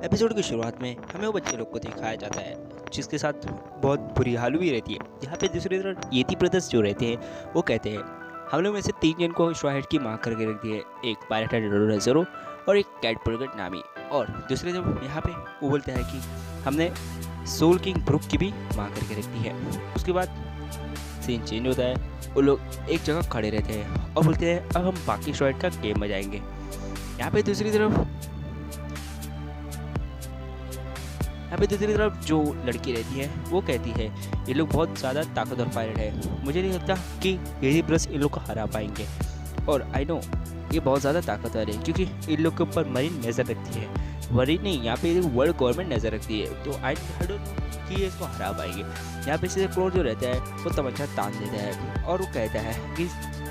Episode की शुरुआत में हमें वो बच्चे लोग को दिखाया जाता है जिसके साथ बहुत बुरी हाल भी रहती है। यहाँ पे दूसरी तरफ येती ब्रदर्स जो रहते हैं वो कहते हैं हम लोग में से 3 जन को स्ट्रॉ हैट की मांग करके रख दी है, एक पायरेट रेजरो और एक कैट प्रोगेट नामी। और दूसरी तरफ यहाँ पे वो बोलते हैं कि हमने सोल किंग ब्रुक की भी मांग करके रख दी है। उसके बाद सीन चेंज होता है, वो लोग एक जगह खड़े रहते हैं और बोलते हैं अब हम बाकी स्ट्रॉ हैट का गेम बजाएंगे। यहाँ पे दूसरी तरफ जो लड़की रहती है वो कहती है ये लोग बहुत ज़्यादा ताकतवर पायलट है, मुझे नहीं लगता कि येती ब्रदर्स इन लोग को हरा पाएंगे। और आई नो ये बहुत ज़्यादा ताकतवर है क्योंकि इन लोग के ऊपर मरीन नज़र रखती है, मरीन नहीं यहाँ पे वर्ल्ड गवर्नमेंट नज़र रखती है। तो आई डोंट नो कि ये इसको हरा पाएंगे। यहाँ पे सीधे क्रोर जो रहता है वो तमंचा तान देता है और वो कहता है कि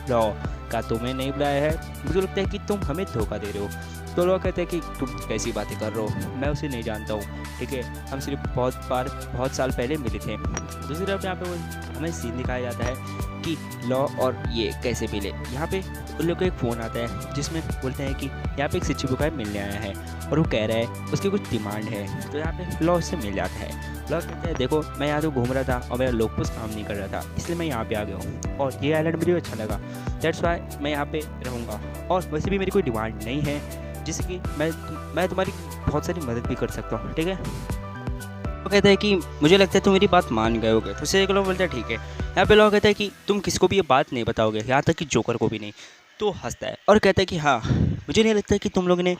लॉ का तुम्हें नहीं बुलाया है, मुझे लगता है कि तुम हमें धोखा दे रहे हो। तो लोग कहते हैं कि तुम कैसी बातें कर रहे हो, मैं उसे नहीं जानता हूँ, ठीक है, हम सिर्फ बहुत साल पहले मिले थे। दूसरी तरफ यहाँ पे वो हमें सीन दिखाया जाता है कि लॉ और ये कैसे मिले। यहाँ पे उन लोग को एक फ़ोन आता है जिसमें बोलते हैं कि यहाँ पे एक सिच्ची बुकाय मिलने आया है और वो कह रहा है उसकी कुछ डिमांड है। तो यहाँ पे लॉ उससे मिल जाता है। लॉ कहते हैं देखो मैं यहाँ तो घूम रहा था और मेरा लोग काम नहीं कर रहा था, इसलिए मैं यहाँ पे आ गया हूँ और ये आइलैंड मुझे अच्छा लगा, दैट्स वाई मैं यहाँ पे रहूँगा। और वैसे भी मेरी कोई डिमांड नहीं है जिससे कि मैं तुम्हारी बहुत सारी मदद भी कर सकता हूँ, ठीक है। वो कहता है कि मुझे लगता है तुम मेरी बात मान गए होगे। तो उसे एक लोग बोलता है ठीक है। यहाँ पे लोग कहता है कि तुम किसको भी ये बात नहीं बताओगे, यहाँ तक कि जोकर को भी नहीं। तो हंसता है और कहता है कि हाँ मुझे नहीं लगता कि तुम लोगों ने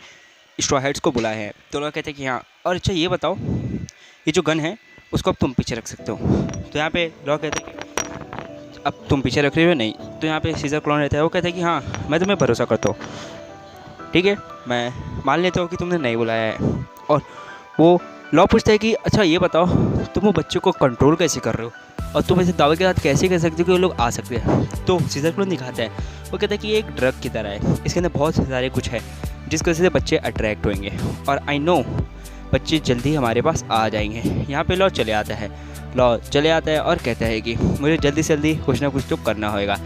स्ट्रॉ हैट्स को बुलाया है। तो लोग कहते हैं कि हाँ, और अच्छा ये बताओ ये जो गन है उसको अब तुम पीछे रख सकते हो। तो यहाँ पे लोग कहते हैं कि अब तुम पीछे रख रहे हो नहीं। तो यहाँ पे सीजर क्लॉन रहता है, वो कहता है कि हाँ मैं तुम्हें भरोसा करता हूँ, ठीक है, मैं मान लेता हूँ कि तुमने नहीं बुलाया है। और वो लॉ पूछता है कि अच्छा ये बताओ तुम वो बच्चों को कंट्रोल कैसे कर रहे हो और तुम ऐसे दावे के साथ कैसे कर सकते हो कि वो लोग आ सकते हैं। तो सीजर क्लोन दिखाता है, वो कहता है कि ये एक ड्रग की तरह है, इसके अंदर बहुत सारे कुछ है जिसकी वजह से बच्चे अट्रैक्ट होंगे और आई नो बच्चे जल्दी हमारे पास आ जाएंगे। यहाँ पे लॉ चले आता है और कहता है कि मुझे जल्दी से जल्दी कुछ ना कुछ तो करना होगा।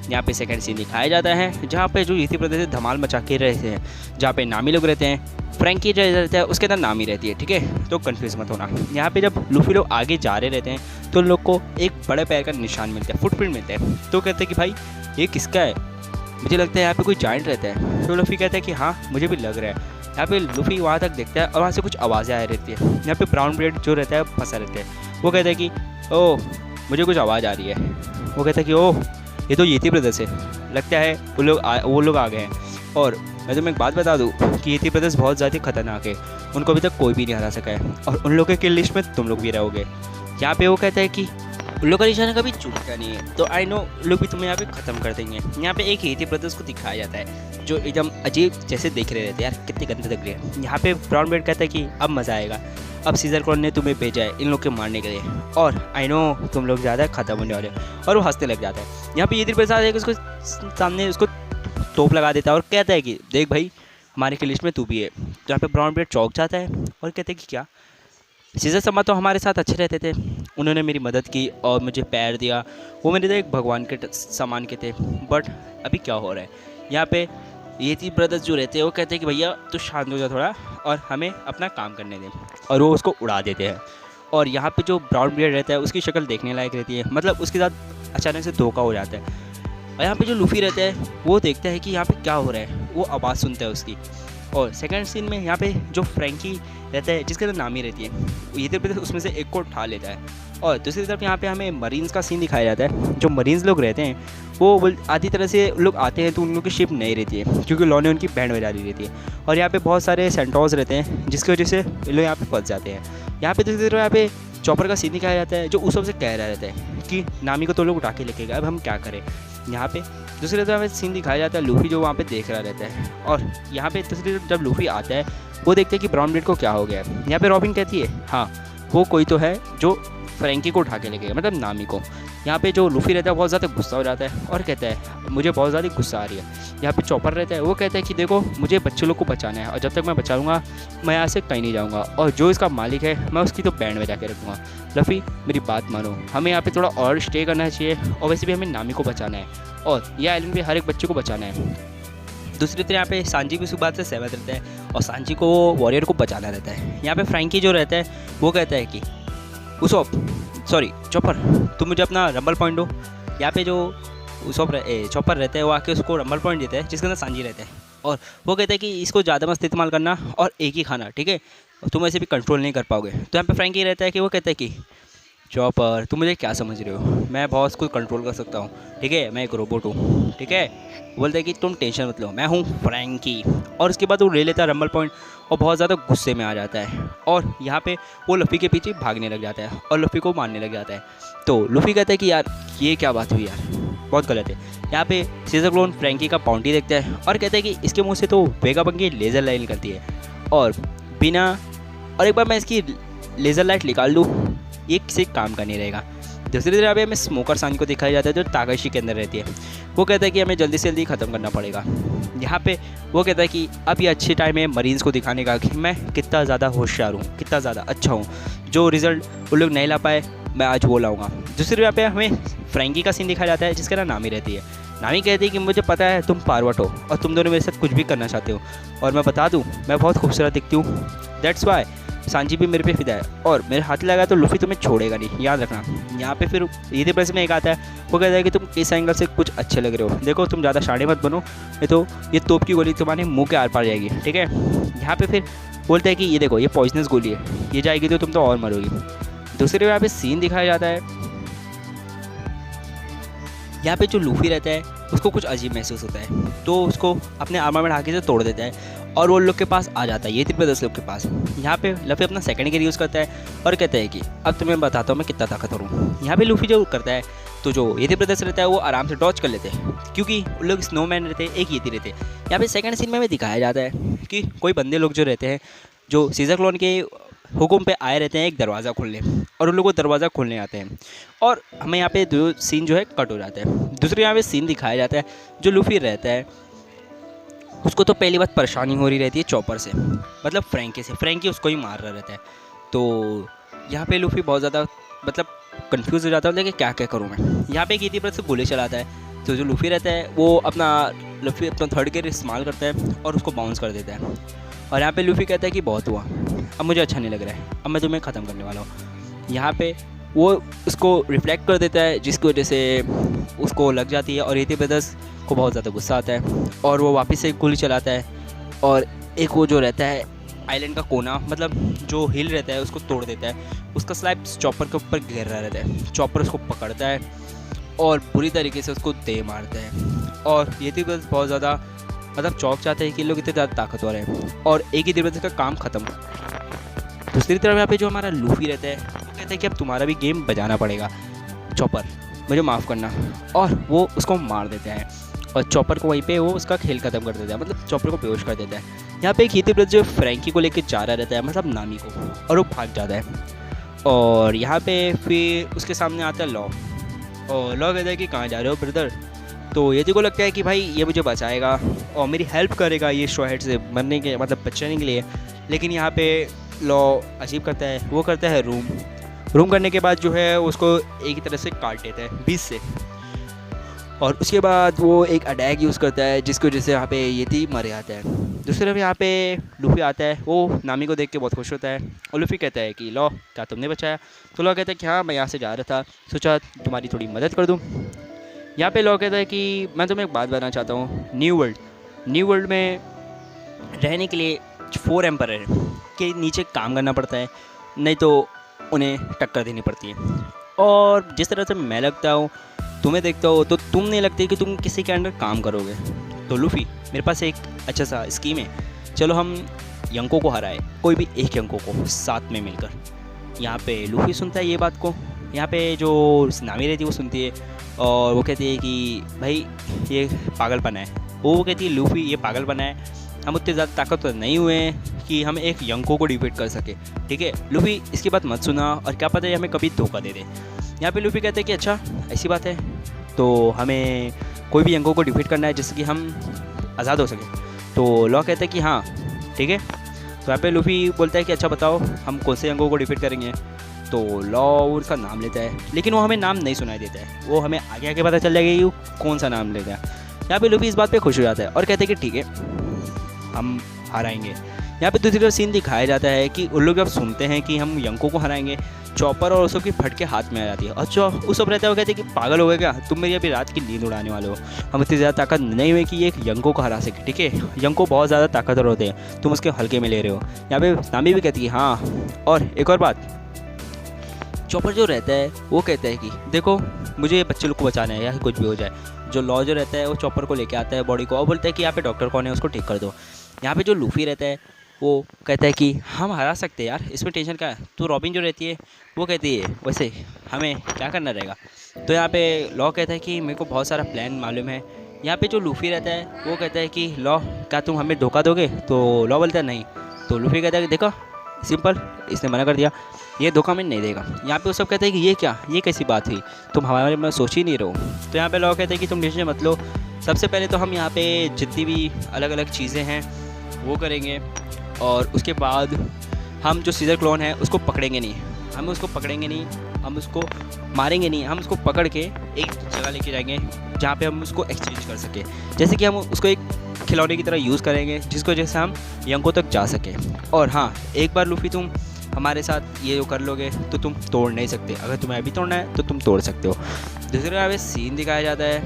यहाँ पे सेकंड सीन दिखाया जाता है जहाँ पे जो येती ब्रदर्स धमाल मचा के रहते हैं, जहाँ पे नामी लोग रहते हैं, फ्रैंकी जो रहता है उसके अंदर नामी रहती है, ठीक है, तो कंफ्यूज मत होना। यहाँ पे जब लूफी लोग आगे जा रहे रहते हैं तो लोग को एक बड़े पैर का निशान मिलता है, फुटप्रिंट मिलता है। तो कहते हैं कि भाई ये किसका है, मुझे लगता है यहाँ पे कोई जाइंट रहता है। तो लूफी कहता है कि हाँ मुझे भी लग रहा है। यहाँ पे लूफी वहाँ तक देखता है और वहाँ से कुछ आवाज़ें आ रहती है। यहाँ पे ब्राउन ब्रेड जो रहता है फंसा रहता है, वो कहता है कि ओह मुझे कुछ आवाज़ आ रही है। वो कहता है कि ओह ये तो येती ब्रदर्स है, लगता है वो लोग आ गए हैं। और मैं तुम्हें एक बात बता दूं कि येती ब्रदर्स बहुत ज़्यादा खतरनाक है, उनको अभी तक कोई भी नहीं हरा सका है और उन लोगों के किल लिस्ट में तुम लोग भी रहोगे। यहाँ पे वो कहता है कि उन लोग का निशाना कभी चूकता नहीं है, तो आई नो लोग भी तुम्हें यहाँ पे ख़त्म कर देंगे। यहाँ पे एक येती ब्रदर्स को दिखाया जाता है जो एकदम अजीब जैसे देख रहे रहते हैं, यार कितने गंदे लग रहे हैं। यहाँ पे ब्राउन ब्रेड कहता है कि अब मज़ा आएगा, अब सीजर क्लॉन ने तुम्हें भेजा है इन लोग के मारने के लिए और आई नो तुम लोग ज़्यादा ख़त्म होने वाले हो। और वो हंसने लग जाता है। यहाँ पे येती ब्रदर्स एक उसको सामने उसको तोप लगा देता है और कहता है कि देख भाई हमारे के लिस्ट में तू भी है। तो यहाँ पे ब्राउन ब्रेड चौंक जाता है और कहते हैं कि क्या, सीजर समा तो हमारे साथ अच्छे रहते थे, उन्होंने मेरी मदद की और मुझे पैर दिया, वो मेरे लिए एक भगवान के समान के थे, बट अभी क्या हो रहा है। यहाँ पे येती ब्रदर्स जो रहते हैं वो कहते हैं कि भैया तू शांत हो जा थोड़ा और हमें अपना काम करने दें, और वो उसको उड़ा देते हैं। और यहाँ पे जो ब्राउन ब्रेड रहता है उसकी शक्ल देखने लायक रहती है, मतलब उसके साथ अचानक से धोखा हो जाता है। और यहाँ पे जो लूफी रहता है वो देखता है कि यहाँ पे क्या हो रहा है, वो आवाज़ सुनता है उसकी। और सेकंड सीन में यहाँ पे जो फ्रैंकी रहता है जिसके अंदर नामी रहती है, येती ब्रदर्स उसमें से एक को उठा लेता है। और दूसरी तरफ यहाँ पे हमें मरीन्स का सीन दिखाया जाता है। जो मरीन्स लोग रहते हैं वो आधी तरह से लोग आते हैं तो उन लोग की शिप नहीं रहती है क्योंकि लॉ ने उनकी बैंड बजा दी रहती है। और यहाँ पे बहुत सारे सेंटोर्स रहते हैं जिसकी वजह से ये लोग यहाँ पे फंस जाते हैं। यहाँ पे दूसरी तरफ यहाँ पे चॉपर का सीन दिखाया जाता है जो उस सबसे कह रहा रहता है कि नामी को तो लोग उठा के लेके गए, अब हम क्या करें। यहाँ पे दूसरी तरफ हमें सीन दिखाया जाता है लूफी जो वहाँ पे देख रहा रहता है। और यहाँ पे दूसरी तरफ जब लूफी आता है वो देखते हैं कि ब्राउन ब्रेड को क्या हो गया है। यहाँ पे रॉबिन कहती है हाँ वो कोई तो है जो फ्रैंकी को उठा के ले गया, मतलब नामी को। यहाँ पे जो लूफी रहता है बहुत ज़्यादा गुस्सा हो जाता है और कहता है मुझे बहुत ज़्यादा गुस्सा आ रही है। यहाँ पे चॉपर रहता है, वो कहता है कि देखो मुझे बच्चे लोग को बचाना है और जब तक मैं बचाऊंगा मैं यहाँ से कहीं नहीं जाऊँगा और जो इसका मालिक है मैं उसकी तो बैंड बजा के रखूँगा। लफ़ी मेरी बात मानो, हमें यहाँ पे थोड़ा और स्टे करना चाहिए और वैसे भी हमें नामी को बचाना है और यह आइलैंड पे हर एक बच्चे को बचाना है। दूसरी तरफ यहाँ पे सांजी भी सुबह से सहमत रहता है और सांजी को वॉरियर को बचाना रहता है। यहाँ पे फ्रैंकी जो रहता है वो कहता है कि उसॉप सॉरी चॉपर तुम मुझे अपना रंबल पॉइंट दो। यहाँ पे जो उसॉप चॉपर रहता है वो आके उसको रंबल पॉइंट देता है जिसके अंदर सांजी रहता है और वो कहता है कि इसको ज़्यादा मस्त इस्तेमाल करना और एक ही खाना, ठीक है, तुम ऐसे भी कंट्रोल नहीं कर पाओगे। तो यहाँ पे फ्रैंकी रहता है कि वो कहता है कि चॉपर तुम मुझे क्या समझ रहे हो, मैं बॉस को कंट्रोल कर सकता हूँ, ठीक है, मैं एक रोबोट हूँ, ठीक है। बोलता है कि तुम टेंशन मत लो, मैं हूँ फ्रैंकी। और उसके बाद वो ले लेता है रंबल पॉइंट और बहुत ज़्यादा गुस्से में आ जाता है और यहाँ पे वो लफ़ी के पीछे भागने लग जाता है और लफ़ी को मारने लग जाता है। तो लूफी कहता है कि यार ये क्या बात हुई यार, बहुत गलत है। यहाँ पे सीजर क्लोन फ्रैंकी का बाउंटी देखता है और कहता है कि इसके मुंह से तो वेगा बन के लेज़र लाइट निकलती है और बिना और एक बार मैं इसकी लेज़र लाइट निकाल दूँ ये किसी काम का नहीं रहेगा। दूसरी तरफ हमें स्मोकर सांज को दिखाया जाता है जो ताकाशी के अंदर रहती है। वो कहता है कि हमें जल्दी से जल्दी ख़त्म करना पड़ेगा। यहाँ पे वो कहता है कि अब ये अच्छे टाइम है मरीन्स को दिखाने का कि मैं कितना ज़्यादा होशियार हूँ, कितना ज़्यादा अच्छा हूँ, जो रिज़ल्ट वो लोग नहीं ला पाए मैं आज वो लाऊंगा। दूसरी तरफ पे हमें फ्रैंकी का सीन दिखाया जाता है जिसका नामी रहती है। नामी कहती है कि मुझे पता है तुम पार्वट हो और तुम दोनों मेरे साथ कुछ भी करना चाहते हो और मैं बता दूँ मैं बहुत खूबसूरत दिखती हूँ, दैट्स वाई सांजी भी मेरे पे फिदा है और मेरे हाथ लगा तो लूफी तुम्हें छोड़ेगा नहीं, याद रखना। यहाँ पे फिर ये प्रेस में एक आता है, वो कहता है कि तुम इस एंगल से कुछ अच्छे लग रहे हो, देखो तुम ज़्यादा शाणे मत बनो नहीं तो ये तोप की गोली तुम्हारे मुंह के आर पार जाएगी, ठीक है। यहाँ पे फिर बोलता है कि ये देखो ये पॉइजनस गोली है, ये जाएगी तो तुम तो और मरोगी। दूसरे यहाँ पे सीन दिखाया जाता है, यहाँ पे जो लूफी रहता है उसको कुछ अजीब महसूस होता है तो उसको अपने आर्मर में ढाके से तोड़ देता है और वो लोग के पास आ जाता है, ये 310 लोग के पास। यहाँ पे लूफी अपना सेकंड गियर यूज़ करता है और कहता है कि अब तुम्हें बताता हूँ मैं कितना ताकतवर हूँ। यहाँ पे लूफी जो करता है तो जो ये 310 रहता है वो आराम से डॉच कर लेते हैं क्योंकि उन लोग स्नोमैन रहते हैं, एक येती रहते हैं। यहाँ पे सेकंड सीन में दिखाया जाता है कि कोई बंदे लोग जो रहते हैं जो सीजर क्लोन के हुक्म पे आए रहते हैं एक दरवाज़ा खोलने और उन लोगों को दरवाज़ा खोलने आते हैं और हमें यहाँ पे दो सीन जो है कट हो जाता है। दूसरे यहाँ पे सीन दिखाया जाता है जो लूफी रहता है उसको तो पहली बात परेशानी हो रही रहती है चॉपर से, मतलब फ्रैंकी से, फ्रैंकी उसको ही मार रहा रहता है। तो यहाँ पे लूफी बहुत ज़्यादा मतलब कंफ्यूज हो जाता है कि क्या क्या करूँ मैं। यहाँ पे एक पर से गोली चलाता है तो जो लूफी रहता है वो लूफी अपना थर्ड गियर इस्तेमाल करता है और उसको बाउंस कर देता है और यहाँ पे लूफी कहता है कि बहुत हुआ, अब मुझे अच्छा नहीं लग रहा है, अब मैं तुम्हें ख़त्म करने वाला हूँ। यहाँ पे वो उसको रिफ्लेक्ट कर देता है जिसकी वजह से उसको लग जाती है और एटी ब्रदर्स को बहुत ज़्यादा गुस्सा आता है और वो वापस से गोली चलाता है और एक वो जो रहता है आइलैंड का कोना मतलब जो हिल रहता है उसको तोड़ देता है, उसका स्लैब चॉपर के ऊपर गिर रहा रहता है। चॉपर उसको पकड़ता है और बुरी तरीके से उसको दे मारता है और एटी ब्रदर्स बहुत ज़्यादा मतलब चौक चाहते हैं कि लोग इतने ज़्यादा ताकतवर हैं और एक ही दिन का काम ख़त्म। दूसरी तरफ यहाँ पे जो हमारा लूफी रहता है वो कहता है कि अब तुम्हारा भी गेम बजाना पड़ेगा चॉपर, मुझे माफ़ करना, और वो उसको मार देता है और चॉपर को वहीं पे वो उसका खेल ख़त्म कर देता है, मतलब चॉपर को बेहोश कर देता है। यहाँ पे एक हीथी ब्रदर जो फ्रैंकी को लेकर जा रहा रहता है मतलब नामी को, और वो भाग जाता है और यहाँ पे फिर उसके सामने आता है लॉ और लॉ कहता है कि कहाँ जा रहे हो ब्रदर। तो ये को लगता है कि भाई ये मुझे बचाएगा और मेरी हेल्प करेगा ये स्ट्रॉ हेड से मरने के मतलब बचने के लिए, लेकिन यहाँ पे लॉ अजीब करता है, वो करता है रूम करने के बाद जो है उसको एक ही तरह से काट देता है 20 से और उसके बाद वो एक अटैक यूज़ करता है जिसकी वजह से यहाँ पे येती मर जाता है। दूसरी तरफ यहाँ पे लूफी आता है, वो नामी को देख के बहुत खुश होता है और लूफी कहता है कि लॉ क्या तुमने बचाया। तो लॉ कहता है कि हाँ मैं यहाँ से जा रहा था, सोचा तुम्हारी थोड़ी मदद कर दूँ। यहाँ पे लॉ कहता है कि मैं तुम्हें एक बात बताना चाहता हूँ, न्यू वर्ल्ड में रहने के लिए 4 एम्पायर के नीचे काम करना पड़ता है, नहीं तो उन्हें टक्कर देनी पड़ती है। और जिस तरह से मैं लगता हूँ तुम्हें देखता हो तो तुम नहीं लगती कि तुम किसी के अंडर काम करोगे। तो लूफी मेरे पास एक अच्छा सा स्कीम है, चलो हम यंको को हराए, कोई भी एक यंको को साथ में मिलकर। यहाँ पे लूफी सुनता है ये बात को, यहाँ पे जो नामी रहती है वो सुनती है और वो कहती है कि भाई ये पागलपन है। वो कहती है लूफी ये पागलपन है, हम उतने ज़्यादा ताकतवर नहीं हुए हैं कि हम एक यंको को डिफीट कर सके, ठीक है। लूफी इसकी बात मत सुना और क्या पता है हमें कभी धोखा दे दे। यहाँ पे लूफी कहते हैं कि अच्छा ऐसी बात है तो हमें कोई भी यंको को डिफीट करना है जिससे कि हम आज़ाद हो सके। तो लॉ कहता है कि हाँ ठीक है। तो यहाँ पे लूफी बोलता है कि अच्छा बताओ हम कौन से यंको को डिफीट करेंगे। तो लॉ उसका नाम लेता है लेकिन वो हमें नाम नहीं सुनाई देता है, वो हमें आगे आगे पता चल जाएगा कि वो कौन सा नाम लेता है। यहाँ पे लूफी इस बात पे खुश हो जाता है और कहते हैं कि ठीक है हम हराएंगे। यहाँ पे दूसरी तरफ सीन दिखाया जाता है कि उन लोग जब सुनते हैं कि हम यंको को हराएंगे, चॉपर और उसकी फटके हाथ में आ जाती है और उस सब रहता है, वो कहते हैं कि पागल हो गए क्या तुम, मेरी अभी रात की नींद उड़ाने वाले हो, हम इतनी ज़्यादा ताकत नहीं हुई कि ये एक यंको को हरा सके, ठीक है, यंको बहुत ज़्यादा ताकतवर होते हैं, तुम उसके हल्के में ले रहे हो। यहाँ पे नामी भी कहती है हाँ, और एक और बात, चॉपर जो रहता है वो कहता है कि देखो मुझे ये बच्चे लोग को बचाना है या कुछ भी हो जाए। जो लॉ जो रहता है वो चॉपर को लेके आता है बॉडी को और बोलता है कि यहाँ पे डॉक्टर कौन है उसको ठीक कर दो। यहाँ पे जो लूफी रहता है वो कहता है कि हम हरा सकते हैं यार, इसमें टेंशन क्या है। तो रॉबिन जो रहती है वो कहती है वैसे हमें क्या करना रहेगा। तो यहाँ पे लॉ कहता है कि मेरे को बहुत सारा प्लान मालूम है। यहाँ पे जो लूफी रहता है वो कहता है कि लॉ क्या तुम हमें धोखा दोगे। तो लॉ बोलता है नहीं। तो लूफी कहता है कि देखो सिंपल, इसने मना कर दिया, ये धोखा में नहीं देगा। यहाँ पे वो सब कहते हैं कि ये क्या, ये कैसी बात हुई, तुम हमारे बारे में सोच ही नहीं रहो। तो यहाँ पे लॉ कहते हैं कि तुम डिसीजन मत लो, सबसे पहले तो हम यहाँ पे जितनी भी अलग अलग चीज़ें हैं वो करेंगे और उसके बाद हम जो सीजर क्लोन है उसको पकड़ेंगे नहीं, हम उसको पकड़ेंगे नहीं, हम उसको मारेंगे नहीं, हम उसको पकड़ के एक जगह लेके जाएंगे जहाँ पे हम उसको एक्सचेंज कर सकें। जैसे कि हम उसको एक खिलौने की तरह यूज़ करेंगे जिसको जैसे हम यंको तक जा सकें। और हाँ, एक बार लूफी तुम हमारे साथ ये जो कर लोगे तो तुम तोड़ नहीं सकते, अगर तुम्हें अभी तोड़ना है तो तुम तोड़ सकते हो। दूसरे यहाँ पे सीन दिखाया जाता है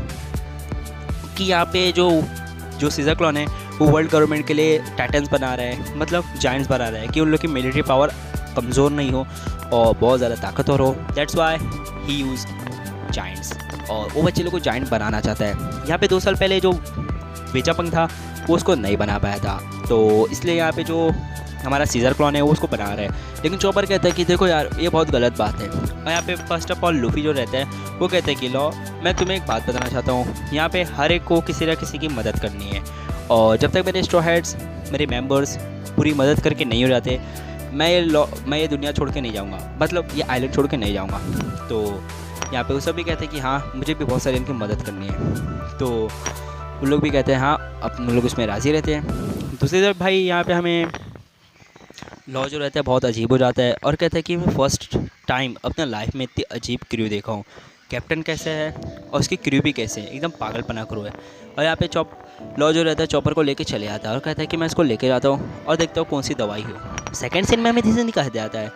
कि यहाँ पे जो सीजर क्लोन है वो वर्ल्ड गवर्नमेंट के लिए टाइटन्स बना रहा है, मतलब जायंट्स बना रहा है कि उन लोग की मिलिट्री पावर कमज़ोर नहीं हो और बहुत ज़्यादा ताकतवर हो। That's why he use giants, और वो बच्चे लोग को जायंट बनाना चाहता है। यहाँ पे 2 साल पहले जो वेजापंग था वो उसको नहीं बना पाया था, तो इसलिए यहाँ पे जो हमारा सीजर क्लोन है वो उसको बना रहा है। लेकिन चॉपर कहता है कि देखो यार ये बहुत गलत बात है। और यहाँ पे फर्स्ट ऑफ ऑल लूफी जो रहता है वो कहता है कि लॉ मैं तुम्हें एक बात बताना चाहता हूँ, यहाँ पे हर एक को किसी न किसी की मदद करनी है और जब तक मेरे स्ट्रॉ हेड्स मेरे मेंबर्स पूरी मदद करके नहीं हो जाते मैं ये दुनिया छोड़ के नहीं जाऊँगा, मतलब ये आइलैंड छोड़ के नहीं जाऊँगा। तो यहाँ पे वो सब भी कहते हैं कि हाँ मुझे भी बहुत सारी इनकी मदद करनी है। तो उन लोग भी कहते हैं हाँ, अपन लोग उसमें राज़ी रहते हैं। दूसरी तरफ भाई यहाँ पे हमें लॉ जो रहता है बहुत अजीब हो जाता है और कहता है कि मैं फ़र्स्ट टाइम अपने लाइफ में इतनी अजीब क्रू देखा हूँ। कैप्टन कैसे है और उसकी क्रू भी कैसे है, एकदम पागलपना क्रू है। और यहाँ पे लॉ जो रहता है चॉपर को लेके चले आता है और कहता है कि मैं इसको लेके जाता हूँ और देखता हूँ कौन सी दवाई हो। सेकंड सीन में हमें धीरे दिखा जाता है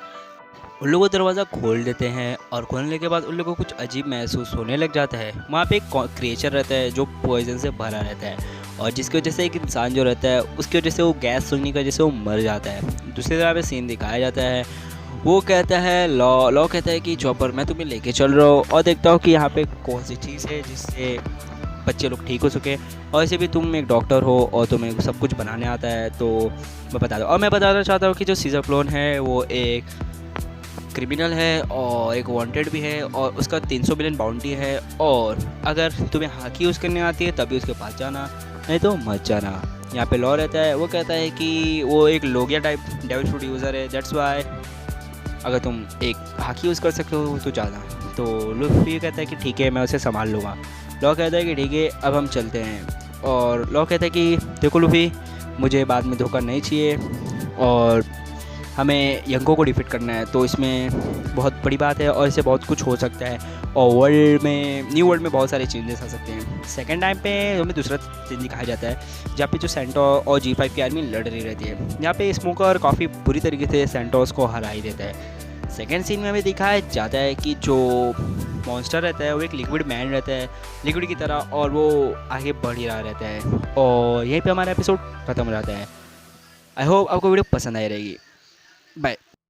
उन लोगों को दरवाज़ा खोल देते हैं और खोलने के बाद उन लोगों को कुछ अजीब महसूस होने लग जाता है। वहाँ पे एक क्रिएचर रहता है जो पॉइजन से भरा रहता है और जिसकी वजह से एक इंसान जो रहता है उसकी वजह से वो गैस सूंघने की वजह से वो मर जाता है। दूसरी तरह पे सीन दिखाया जाता है, वो कहता है लॉ कहता है कि चॉपर मैं तुम्हें लेके चल रहा हूँ और देखता हूँ कि यहाँ पे कौन सी चीज़ है जिससे बच्चे लोग ठीक हो सके। और ऐसे भी तुम एक डॉक्टर हो और तुम्हें सब कुछ बनाने आता है तो मैं बता दूँ। और मैं बताना चाहता हूँ कि जो सीजर क्लोन है वो एक क्रिमिनल है और एक वांटेड भी है और उसका 300 मिलियन बाउंटी है, और अगर तुम्हें हाकी यूज़ करने आती है तभी उसके पास जाना, नहीं तो मत जाना। यहाँ पे लॉ रहता है वो कहता है कि वो एक Logia type devil fruit user है, दैट्स वाई अगर तुम एक हाकी यूज़ कर सकते हो तो जाना। तो लूफी कहता है कि ठीक है मैं उसे संभाल लूँगा। लॉ कहता है कि ठीक है अब हम चलते हैं। और लॉ कहता है कि देखो लूफी मुझे बाद में धोखा नहीं चाहिए और हमें यंको को डिफीट करना है, तो इसमें बहुत बड़ी बात है और इससे बहुत कुछ हो सकता है और न्यू वर्ल्ड में बहुत सारे चेंजेस आ सकते हैं। सेकंड टाइम पे हमें दूसरा सीन दिखाया जाता है जहाँ पे जो सेंटोस और G5 की आर्मी लड़ रही रहती है। यहाँ पे स्मोकर काफ़ी बुरी तरीके से सेंटोस को हरा ही देता है। सेकेंड सीन में हमें दिखाया जाता है कि जो मॉन्स्टर रहता है वो एक लिक्विड मैन रहता है, लिक्विड की तरह, और वो आगे बढ़ ही रहा रहता है। और यहीं पर हमारा एपिसोड ख़त्म हो जाता है। आई होप आपको वीडियो पसंद आई रहेगी। बाय।